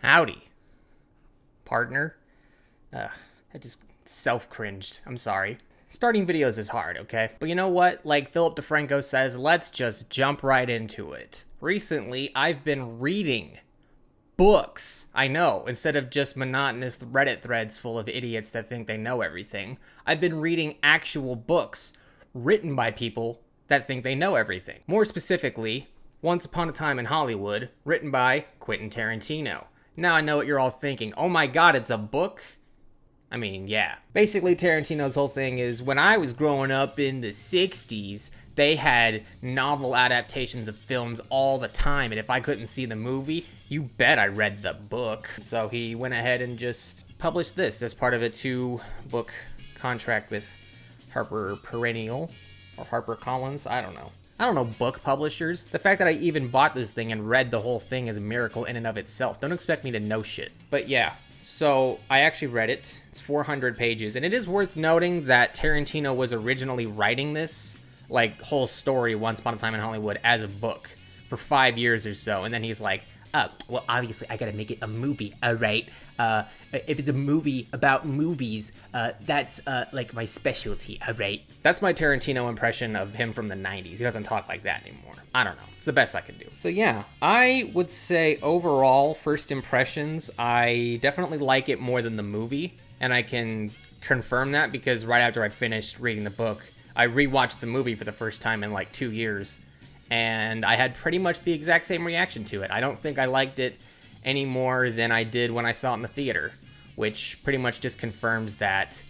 Howdy, partner. I just self-cringed. I'm sorry. Starting videos is hard, okay? But you know what? Like Philip DeFranco says, let's just jump right into it. Recently, I've been reading books. I know, instead of just monotonous Reddit threads full of idiots that think they know everything, I've been reading actual books written by people that think they know everything. More specifically, Once Upon a Time in Hollywood, written by Quentin Tarantino. Now I know what you're all thinking. Oh my god, it's a book? I mean, yeah. Basically, Tarantino's whole thing is, when I was growing up in the 60s, they had novel adaptations of films all the time, and if I couldn't see the movie, you bet I read the book. So he went ahead and just published this as part of a 2-book contract with Harper Perennial, or Harper Collins, I don't know book publishers. The fact that I even bought this thing and read the whole thing is a miracle in and of itself. Don't expect me to know shit. But yeah, so I actually read it. It's 400 pages, and it is worth noting that Tarantino was originally writing this, like, whole story, Once Upon a Time in Hollywood, as a book for 5 years or so, and then he's like, well, obviously, I gotta make it a movie, right? If it's a movie about movies, that's, like, my specialty, right? That's my Tarantino impression of him from the 90s. He doesn't talk like that anymore. I don't know. It's the best I can do. So, yeah, I would say, overall, first impressions, I definitely like it more than the movie, and I can confirm that because right after I finished reading the book, I rewatched the movie for the first time in, like, 2 years, and I had pretty much the exact same reaction to it. I don't think I liked it any more than I did when I saw it in the theater, which pretty much just confirms that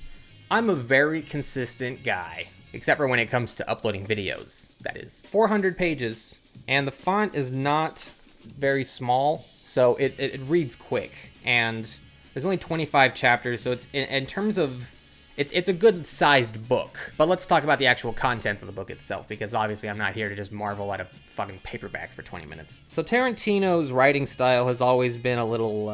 I'm a very consistent guy, except for when it comes to uploading videos, that is. 400 pages, and the font is not very small, so it reads quick, and there's only 25 chapters, so it's in terms of... It's a good-sized book, but let's talk about the actual contents of the book itself, because obviously I'm not here to just marvel at a fucking paperback for 20 minutes. So Tarantino's writing style has always been a little,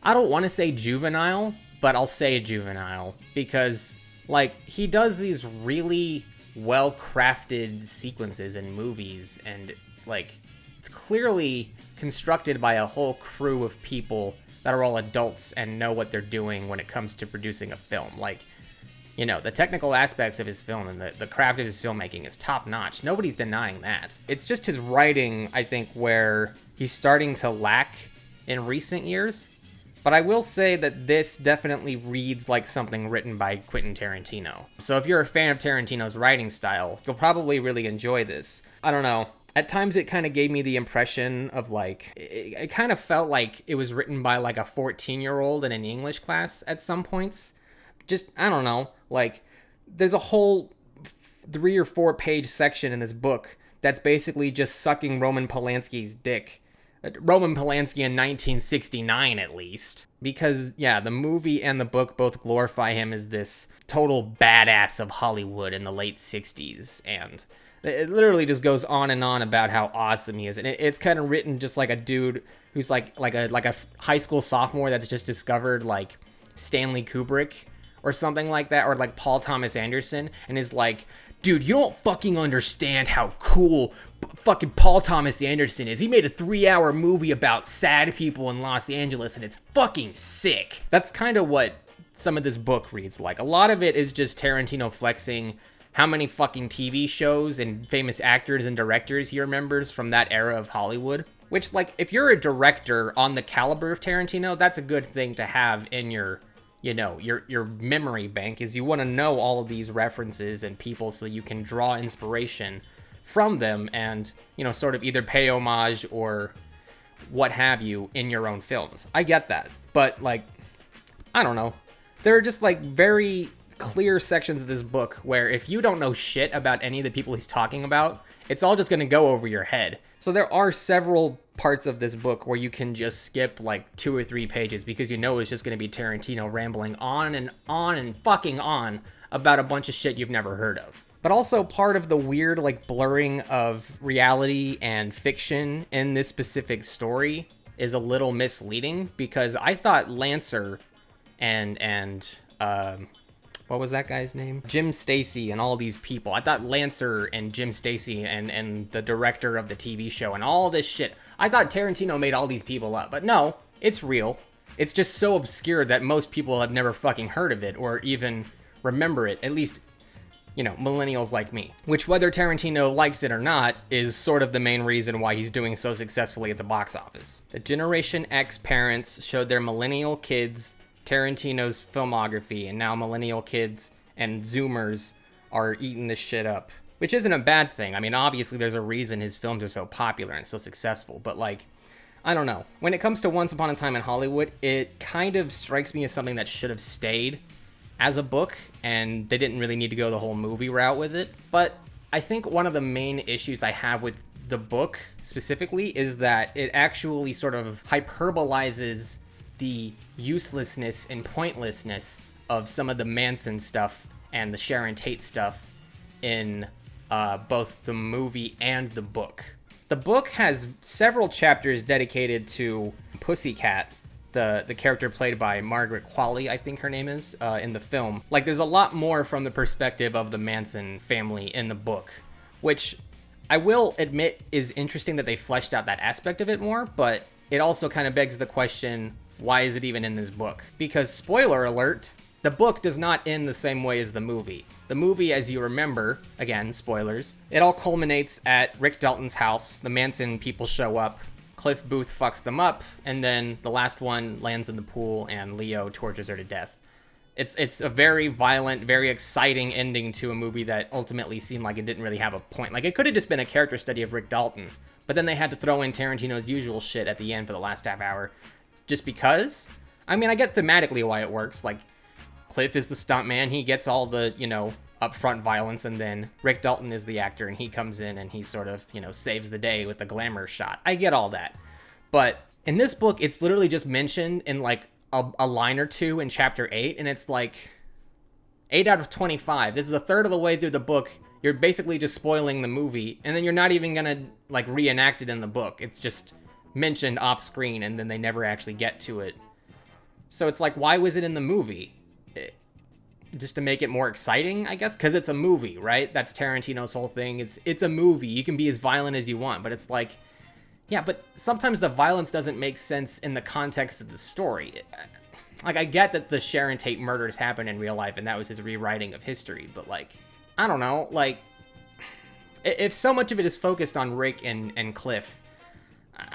I don't want to say juvenile, but I'll say juvenile, because, like, he does these really well-crafted sequences in movies, and, like, it's clearly constructed by a whole crew of people that are all adults and know what they're doing when it comes to producing a film. Like, you know, the technical aspects of his film and the craft of his filmmaking is top-notch. Nobody's denying that. It's just his writing, I think, where he's starting to lack in recent years. But I will say that this definitely reads like something written by Quentin Tarantino. So if you're a fan of Tarantino's writing style, you'll probably really enjoy this. I don't know. At times it kind of gave me the impression of, like, it kind of felt like it was written by, like, a 14-year-old in an English class at some points. Just, I don't know, like, there's a whole 3 or 4 page section in this book that's basically just sucking Roman Polanski's dick. Roman Polanski in 1969, at least. Because, yeah, the movie and the book both glorify him as this total badass of Hollywood in the late 60s, and it literally just goes on and on about how awesome he is. And it's kind of written just like a dude who's like a high school sophomore that's just discovered, like, Stanley Kubrick or something like that, or like Paul Thomas Anderson, and is like, dude, you don't fucking understand how cool fucking Paul Thomas Anderson is. He made a 3-hour movie about sad people in Los Angeles, and it's fucking sick. That's kind of what some of this book reads like. A lot of it is just Tarantino flexing how many fucking TV shows and famous actors and directors he remembers from that era of Hollywood. Which, like, if you're a director on the caliber of Tarantino, that's a good thing to have in your, you know, your memory bank, is you want to know all of these references and people so you can draw inspiration from them and, you know, sort of either pay homage or what have you in your own films. I get that. But, like, I don't know. There are just, like, very clear sections of this book where if you don't know shit about any of the people he's talking about, it's all just going to go over your head. So there are several parts of this book where you can just skip like 2 or 3 pages because you know it's just going to be Tarantino rambling on and fucking on about a bunch of shit you've never heard of. But also part of the weird, like, blurring of reality and fiction in this specific story is a little misleading, because I thought Lancer and what was that guy's name? Jim Stacy and all these people. I thought Lancer and Jim Stacy and the director of the TV show and all this shit, I thought Tarantino made all these people up. But no, It's real. It's just so obscure that most people have never fucking heard of it or even remember it, at least, you know, millennials like me. Which, whether Tarantino likes it or not, is sort of the main reason why he's doing so successfully at the box office. The Generation X parents showed their millennial kids Tarantino's filmography, and now millennial kids and Zoomers are eating this shit up. Which isn't a bad thing. I mean, obviously there's a reason his films are so popular and so successful, but like, I don't know. When it comes to Once Upon a Time in Hollywood, it kind of strikes me as something that should have stayed as a book, and they didn't really need to go the whole movie route with it. But I think one of the main issues I have with the book specifically is that it actually sort of hyperbolizes the uselessness and pointlessness of some of the Manson stuff and the Sharon Tate stuff in both the movie and the book. The book has several chapters dedicated to Pussycat, the character played by Margaret Qualley, I think her name is, in the film. Like, there's a lot more from the perspective of the Manson family in the book, which I will admit is interesting that they fleshed out that aspect of it more, but it also kind of begs the question, why is it even in this book? Because, spoiler alert, the book does not end the same way as the movie. The movie, as you remember, again, spoilers, it all culminates at Rick Dalton's house. The Manson people show up, Cliff Booth fucks them up, and then the last one lands in the pool and Leo tortures her to death. It's a very violent, very exciting ending to a movie that ultimately seemed like it didn't really have a point. Like, it could have just been a character study of Rick Dalton, but then they had to throw in Tarantino's usual shit at the end for the last half hour. Just because? I mean, I get thematically why it works. Like, Cliff is the stuntman, he gets all the, you know, upfront violence, and then Rick Dalton is the actor, and he comes in and he sort of, you know, saves the day with the glamour shot. I get all that. But in this book, it's literally just mentioned in, like, a line or two in chapter 8, and it's like 8 out of 25. This is a third of the way through the book. You're basically just spoiling the movie, and then you're not even gonna, like, reenact it in the book. It's just mentioned off screen, and then they never actually get to it. So it's like, why was it in the movie? Just to make it more exciting, I guess, because it's a movie, right? That's Tarantino's whole thing. It's a movie. You can be as violent as you want, but it's like, yeah, but sometimes the violence doesn't make sense in the context of the story. Like, I get that the Sharon Tate murders happened in real life, and that was his rewriting of history, but like, I don't know, like, if so much of it is focused on Rick and Cliff,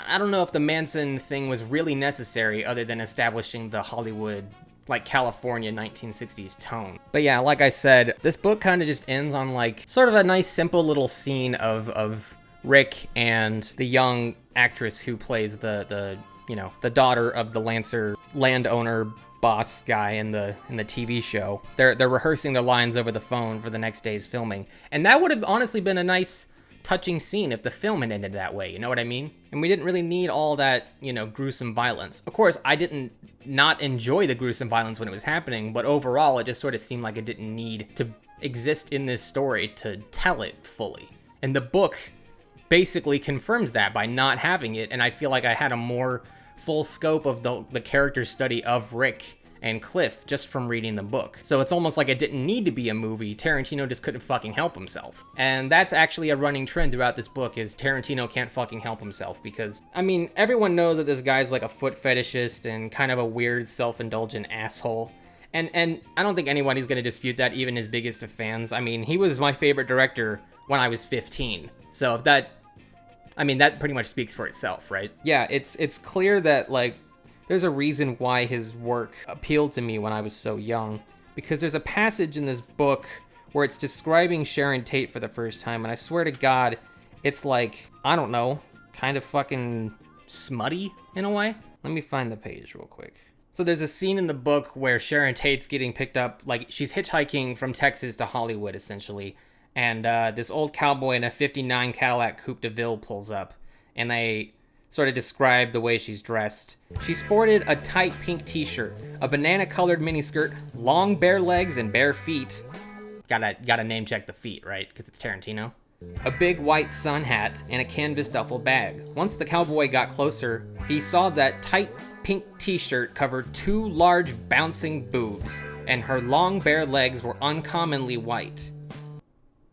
I don't know if the Manson thing was really necessary other than establishing the Hollywood, like, California 1960s tone. But yeah, like I said, this book kind of just ends on, like, sort of a nice simple little scene of Rick and the young actress who plays the you know, the daughter of the Lancer landowner boss guy in the TV show. They're rehearsing their lines over the phone for the next day's filming. And that would have honestly been a nice, touching scene if the film had ended that way, you know what I mean? And we didn't really need all that, you know, gruesome violence. Of course, I didn't not enjoy the gruesome violence when it was happening, but overall, it just sort of seemed like it didn't need to exist in this story to tell it fully. And the book basically confirms that by not having it, and I feel like I had a more full scope of the character study of Rick and Cliff just from reading the book. So it's almost like it didn't need to be a movie. Tarantino just couldn't fucking help himself. And that's actually a running trend throughout this book, is Tarantino can't fucking help himself, because, I mean, everyone knows that this guy's like a foot fetishist and kind of a weird self-indulgent asshole. And I don't think anybody's gonna dispute that, even his biggest of fans. I mean, he was my favorite director when I was 15. So if that, I mean, that pretty much speaks for itself, right? Yeah, it's clear that, like, there's a reason why his work appealed to me when I was so young, because there's a passage in this book where it's describing Sharon Tate for the first time, and I swear to God, it's like, I don't know, kind of fucking smutty in a way. Let me find the page real quick. So there's a scene in the book where Sharon Tate's getting picked up, like, she's hitchhiking from Texas to Hollywood, essentially, and this old cowboy in a 59 Cadillac Coupe de Ville pulls up, and they sort of describe the way she's dressed. She sported a tight pink t-shirt, a banana-colored miniskirt, long bare legs and bare feet. Gotta name check the feet, right? Because it's Tarantino. A big white sun hat and a canvas duffel bag. Once the cowboy got closer, he saw that tight pink t-shirt covered 2 large bouncing boobs, and her long bare legs were uncommonly white.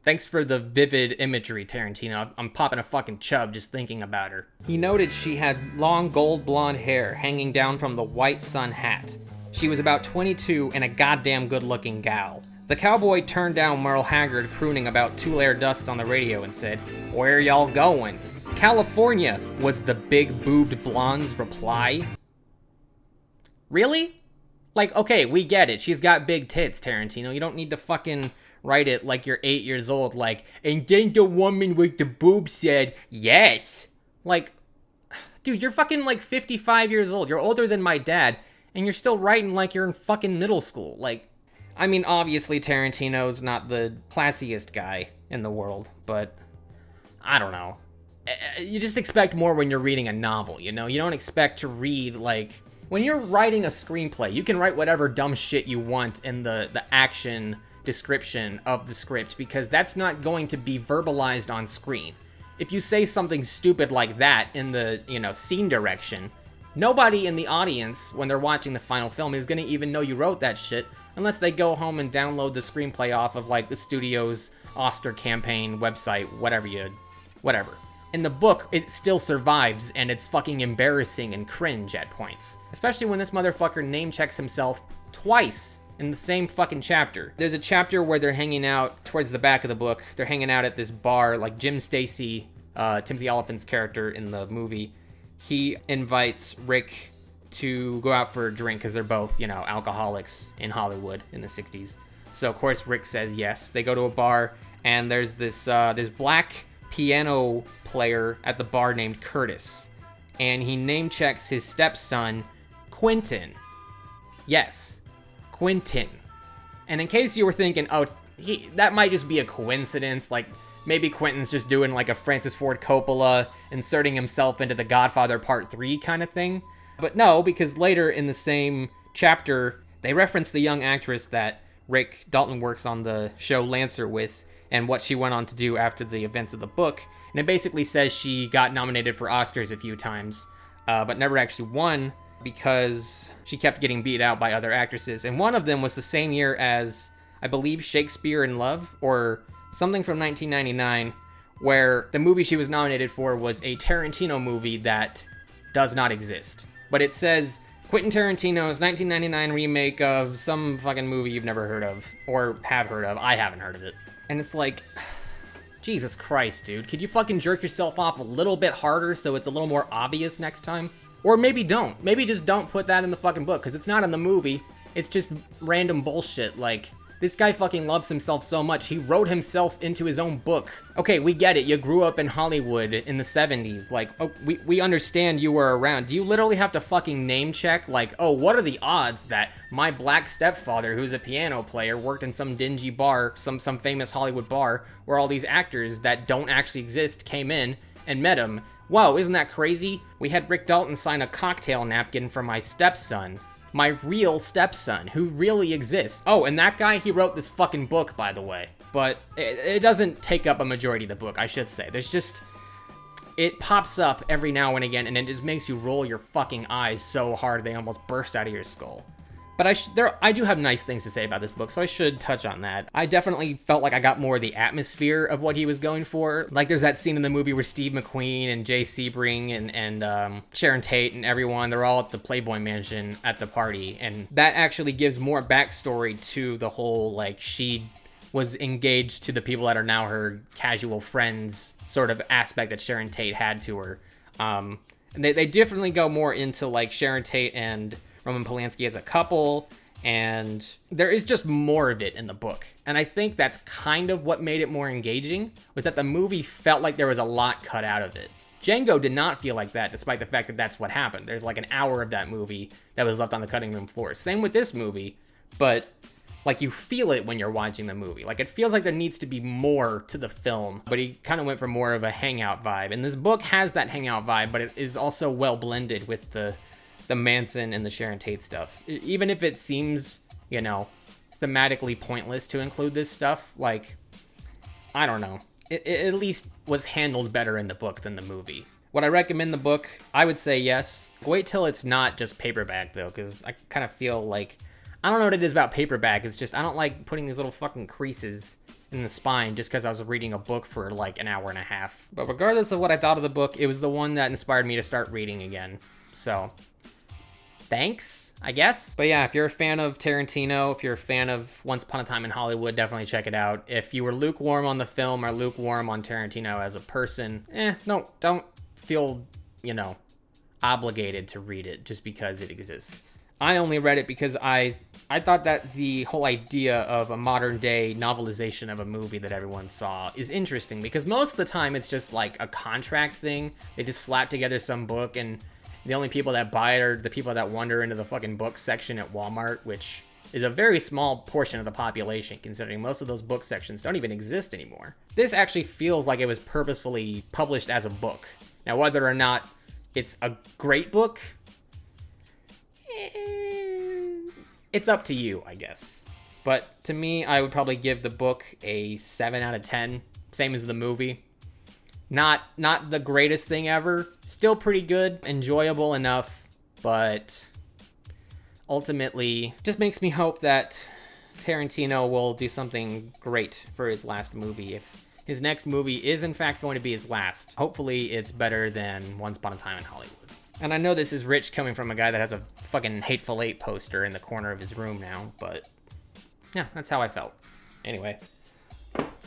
Thanks for the vivid imagery, Tarantino. I'm popping a fucking chub just thinking about her. He noted she had long gold blonde hair hanging down from the white sun hat. She was about 22 and a goddamn good-looking gal. The cowboy turned down Merle Haggard crooning about Tulare Dust on the radio and said, "Where y'all going?" "California," was the big-boobed blonde's reply. Really? Like, okay, we get it. She's got big tits, Tarantino. You don't need to fucking write it like you're 8 years old, like, and then the woman with the boob said, yes. Like, dude, you're fucking like 55 years old. You're older than my dad, and you're still writing like you're in fucking middle school. Like, I mean, obviously Tarantino's not the classiest guy in the world, but I don't know. You just expect more when you're reading a novel, you know? You don't expect to read, like, when you're writing a screenplay, you can write whatever dumb shit you want in the action description of the script, because that's not going to be verbalized on screen. If you say something stupid like that in the, you know, scene direction, nobody in the audience, when they're watching the final film, is going to even know you wrote that shit unless they go home and download the screenplay off of, like, the studio's Oscar campaign website, whatever. In the book, it still survives, and it's fucking embarrassing and cringe at points. Especially when this motherfucker name-checks himself twice in the same fucking chapter. There's a chapter where they're hanging out towards the back of the book. They're hanging out at this bar, like Jim Stacy, Timothy Olyphant's character in the movie. He invites Rick to go out for a drink because they're both, you know, alcoholics in Hollywood in the 60s. So, of course, Rick says yes. They go to a bar, and there's this black piano player at the bar named Curtis, and he name checks his stepson, Quentin. Yes, Quentin. And in case you were thinking, oh, that might just be a coincidence, like maybe Quentin's just doing like a Francis Ford Coppola inserting himself into The Godfather Part 3 kind of thing. But no, because later in the same chapter, they reference the young actress that Rick Dalton works on the show Lancer with, and what she went on to do after the events of the book. And it basically says she got nominated for Oscars a few times, but never actually won because she kept getting beat out by other actresses. And one of them was the same year as, I believe, Shakespeare in Love, or something from 1999, where the movie she was nominated for was a Tarantino movie that does not exist. But it says Quentin Tarantino's 1999 remake of some fucking movie you've never heard of, or have heard of. I haven't heard of it. And it's like, Jesus Christ, dude. Could you fucking jerk yourself off a little bit harder so it's a little more obvious next time? Or maybe don't. Maybe just don't put that in the fucking book, because it's not in the movie. It's just random bullshit. Like, this guy fucking loves himself so much, he wrote himself into his own book. Okay, we get it. You grew up in Hollywood in the 70s. Like, oh, we understand you were around. Do you literally have to fucking name check? Like, oh, what are the odds that my black stepfather, who's a piano player, worked in some dingy bar, some famous Hollywood bar, where all these actors that don't actually exist came in and met him? Whoa, isn't that crazy? We had Rick Dalton sign a cocktail napkin for my stepson. My real stepson, who really exists. Oh, and that guy, he wrote this fucking book, by the way. But it doesn't take up a majority of the book, I should say. There's just, it pops up every now and again, and it just makes you roll your fucking eyes so hard they almost burst out of your skull. But I do have nice things to say about this book, so I should touch on that. I definitely felt like I got more of the atmosphere of what he was going for. Like, there's that scene in the movie where Steve McQueen and Jay Sebring and Sharon Tate and everyone, they're all at the Playboy Mansion at the party. And that actually gives more backstory to the whole, like, she was engaged to the people that are now her casual friends sort of aspect that Sharon Tate had to her. And they definitely go more into, like, Sharon Tate and Roman Polanski as a couple, and there is just more of it in the book. And I think that's kind of what made it more engaging, was that the movie felt like there was a lot cut out of it. Django did not feel like that, despite the fact that that's what happened. There's like an hour of that movie that was left on the cutting room floor. Same with this movie, but like you feel it when you're watching the movie. Like it feels like there needs to be more to the film, but he kind of went for more of a hangout vibe. And this book has that hangout vibe, but it is also well blended with the Manson and the Sharon Tate stuff. Even if it seems, you know, thematically pointless to include this stuff, like, I don't know. It at least was handled better in the book than the movie. Would I recommend the book? I would say yes. Wait till it's not just paperback, though, because I kind of feel like I don't know what it is about paperback. It's just I don't like putting these little fucking creases in the spine just because I was reading a book for like an hour and a half. But regardless of what I thought of the book, it was the one that inspired me to start reading again. So thanks, I guess. But yeah, if you're a fan of Tarantino, if you're a fan of Once Upon a Time in Hollywood, definitely check it out. If you were lukewarm on the film or lukewarm on Tarantino as a person, don't feel, obligated to read it just because it exists. I only read it because I thought that the whole idea of a modern day novelization of a movie that everyone saw is interesting, because most of the time it's just like a contract thing. They just slap together some book, and the only people that buy it are the people that wander into the fucking book section at Walmart, which is a very small portion of the population, considering most of those book sections don't even exist anymore. This actually feels like it was purposefully published as a book. Now, whether or not it's a great book, it's up to you, I guess. But to me, I would probably give the book a 7 out of 10, same as the movie. Not the greatest thing ever, still pretty good, enjoyable enough, but ultimately just makes me hope that Tarantino will do something great for his last movie. If his next movie is in fact going to be his last, hopefully it's better than Once Upon a Time in Hollywood. And I know this is rich coming from a guy that has a fucking Hateful Eight poster in the corner of his room now, but yeah, that's how I felt. Anyway,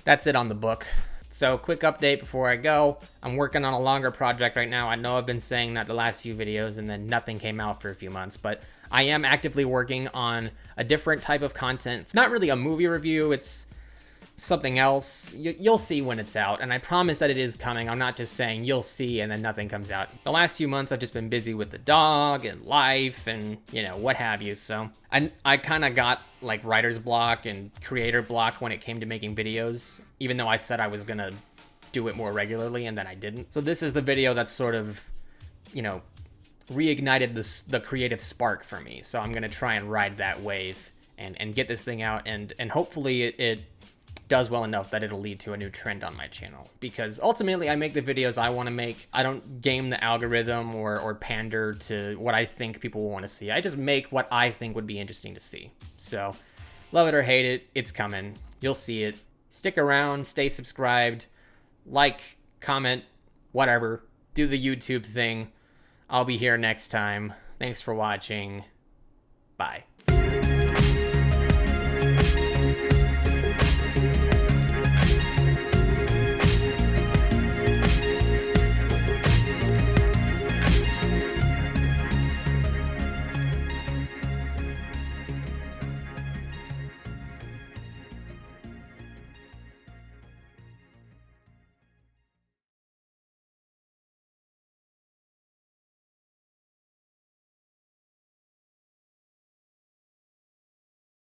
that's it on the book. So, quick update before I go. I'm working on a longer project right now. I know I've been saying that the last few videos and then nothing came out for a few months, but I am actively working on a different type of content. It's not really a movie review, it's something else. You'll see when it's out, and I promise that it is coming. I'm not just saying you'll see and then nothing comes out. The last few months I've just been busy with the dog and life and what have you, so I kind of got like writer's block and creator block when it came to making videos, even though I said I was gonna do it more regularly and then I didn't. So this is the video that's sort of reignited the creative spark for me, so I'm gonna try and ride that wave and get this thing out, and hopefully it does well enough that it'll lead to a new trend on my channel, because ultimately I make the videos I want to make. I don't game the algorithm or pander to what I think people will want to see. I just make what I think would be interesting to see. So love it or hate it, it's coming. You'll see it. Stick around, stay subscribed, like, comment, whatever. Do the YouTube thing. I'll be here next time. Thanks for watching. Bye.